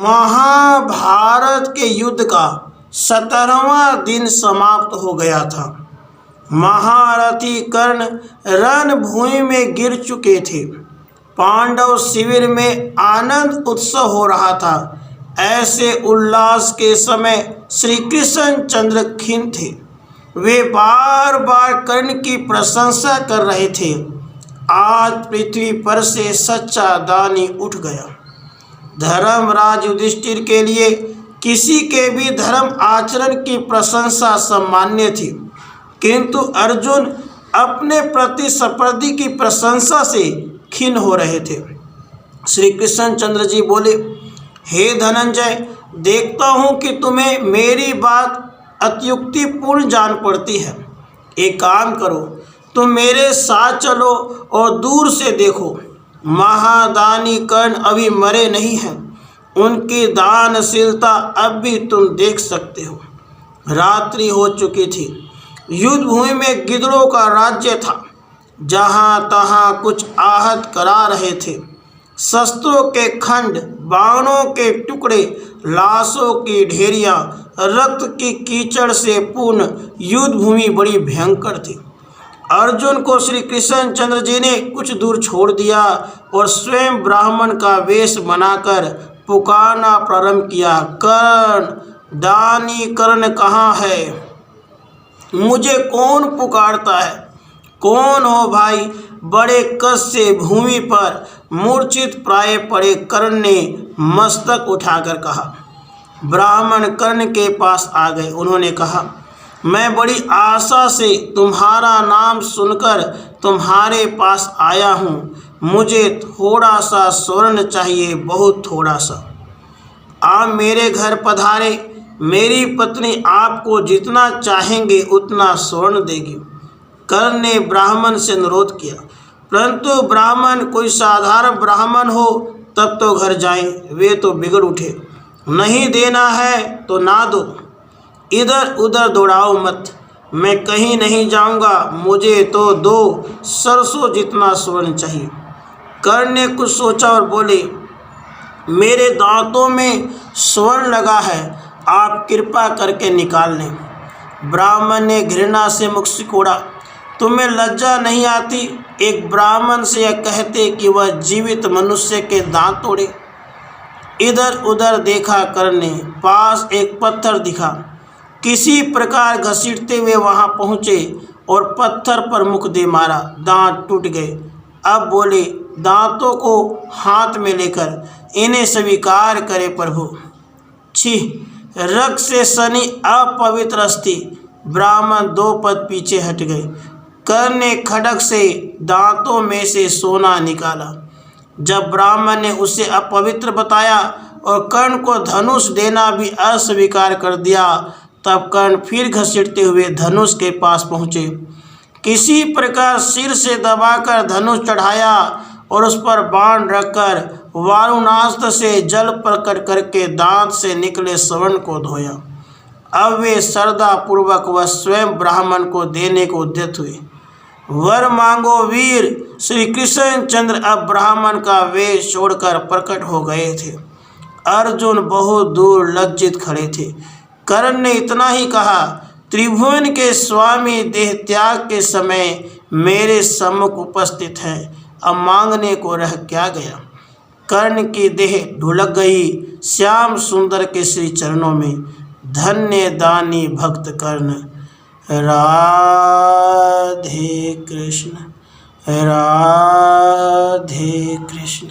महाभारत के युद्ध का 17वां दिन समाप्त हो गया था। महारथी कर्ण रणभूमि में गिर चुके थे। पांडव शिविर में आनंद उत्सव हो रहा था। ऐसे उल्लास के समय श्री कृष्ण चंद्र खिन्न थे। वे बार बार कर्ण की प्रशंसा कर रहे थे। आज पृथ्वी पर से सच्चा दानी उठ गया। धर्मराज युधिष्ठिर के लिए किसी के भी धर्म आचरण की प्रशंसा सामान्य थी, किंतु अर्जुन अपने प्रतिस्पर्धी की प्रशंसा से खिन्न हो रहे थे। श्री कृष्ण चंद्र जी बोले, हे धनंजय, देखता हूँ कि तुम्हें मेरी बात अत्युक्तिपूर्ण जान पड़ती है। एक काम करो, तुम मेरे साथ चलो और दूर से देखो। महादानी कर्ण अभी मरे नहीं हैं। उनकी दानशीलता अब भी तुम देख सकते हो। रात्रि हो चुकी थी। युद्ध भूमि में गिद्धों का राज्य था। जहाँ तहाँ कुछ आहत करा रहे थे। शस्त्रों के खंड, बाणों के टुकड़े, लाशों की ढेरियाँ, रक्त की कीचड़ से पूर्ण युद्ध भूमि बड़ी भयंकर थी। अर्जुन को श्री कृष्ण चंद्र जी ने कुछ दूर छोड़ दिया और स्वयं ब्राह्मण का वेश बनाकर पुकारना प्रारंभ किया, कर्ण, दानी कर्ण कहाँ है? मुझे कौन पुकारता है? कौन हो भाई? बड़े कष्ट से भूमि पर मूर्छित प्राय पड़े कर्ण ने मस्तक उठाकर कहा। ब्राह्मण कर्ण के पास आ गए। उन्होंने कहा, मैं बड़ी आशा से तुम्हारा नाम सुनकर तुम्हारे पास आया हूँ। मुझे थोड़ा सा स्वर्ण चाहिए, बहुत थोड़ा सा। आप मेरे घर पधारे। मेरी पत्नी आपको जितना चाहेंगे उतना स्वर्ण देगी। कर्ण ने ब्राह्मण से अनुरोध किया, परंतु ब्राह्मण कोई साधारण ब्राह्मण हो तब तो घर जाएं। वे तो बिगड़ उठे, नहीं देना है तो ना दो, इधर उधर दौड़ाओ मत, मैं कहीं नहीं जाऊंगा, मुझे तो 2 सरसों जितना स्वर्ण चाहिए। कर्ण ने कुछ सोचा और बोले, मेरे दांतों में स्वर्ण लगा है, आप कृपा करके निकाल लें। ब्राह्मण ने घृणा से मुख सिकोड़ा, तुम्हें लज्जा नहीं आती एक ब्राह्मण से यह कहते कि वह जीवित मनुष्य के दांत तोड़े? इधर उधर देखा कर्ण ने, पास एक पत्थर दिखा। किसी प्रकार घसीटते हुए वहां पहुंचे और पत्थर पर मुख दे मारा। दांत टूट गए। अब बोले, दांतों को हाथ में लेकर इन्हें स्वीकार करे प्रभु। छी, रक्त से सनी अपवित्र अस्थि। ब्राह्मण 2 पद पीछे हट गए। कर्ण ने खड्ग से दांतों में से सोना निकाला। जब ब्राह्मण ने उसे अपवित्र बताया और कर्ण को धनुष देना भी अस्वीकार कर दिया, तब कर्ण फिर घसीटते हुए धनुष के पास पहुँचे। किसी प्रकार सिर से दबाकर धनुष चढ़ाया और उस पर बाण रखकर वारुणास्त्र से जल प्रकट करके दांत से निकले स्वर्ण को धोया। अब वे श्रद्धा पूर्वक वह स्वयं ब्राह्मण को देने को उद्यत हुए। वर मांगो वीर। श्री कृष्ण चंद्र अब ब्राह्मण का वेश छोड़कर प्रकट हो गए थे। अर्जुन बहुत दूर लज्जित खड़े थे। कर्ण ने इतना ही कहा, त्रिभुवन के स्वामी देह त्याग के समय मेरे सम्मुख उपस्थित हैं, अब मांगने को रह क्या गया? कर्ण की देह ढुलक गई श्याम सुंदर के श्री चरणों में। धन्य दानी भक्त कर्ण। राधे कृष्ण, राधे कृष्ण।